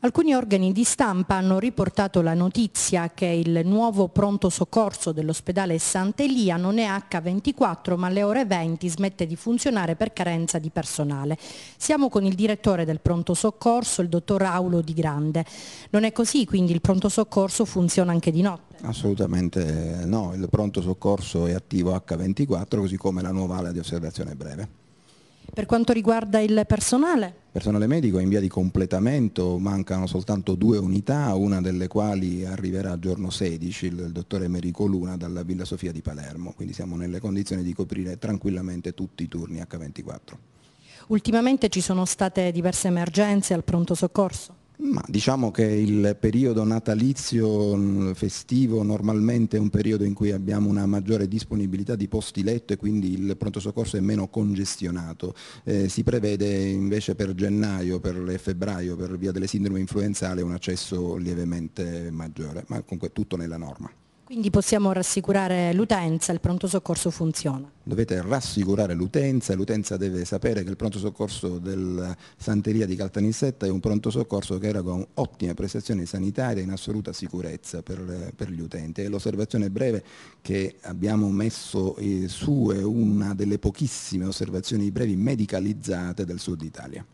Alcuni organi di stampa hanno riportato la notizia che il nuovo pronto soccorso dell'ospedale Sant'Elia non è H24 ma alle ore 20 smette di funzionare per carenza di personale. Siamo con il direttore del pronto soccorso, il dottor Aulo Di Grande. Non è così, quindi il pronto soccorso funziona anche di notte? Assolutamente no, il pronto soccorso è attivo H24 così come la nuova ala di osservazione breve. Per quanto riguarda il personale? Personale medico è in via di completamento, mancano soltanto 2 unità, una delle quali arriverà giorno 16, il dottore Emerico Luna dalla Villa Sofia di Palermo, quindi siamo nelle condizioni di coprire tranquillamente tutti i turni H24. Ultimamente ci sono state diverse emergenze al pronto soccorso? Ma diciamo che il periodo natalizio festivo normalmente è un periodo in cui abbiamo una maggiore disponibilità di posti letto e quindi il pronto soccorso è meno congestionato. Si prevede invece per gennaio e febbraio per via delle sindrome influenzali un accesso lievemente maggiore, ma comunque tutto nella norma. Quindi possiamo rassicurare l'utenza, il pronto soccorso funziona? Dovete rassicurare l'utenza, l'utenza deve sapere che il pronto soccorso del Sant'Elia di Caltanissetta è un pronto soccorso che eroga ottime prestazioni sanitarie in assoluta sicurezza per gli utenti e l'osservazione breve che abbiamo messo su è una delle pochissime osservazioni brevi medicalizzate del sud Italia.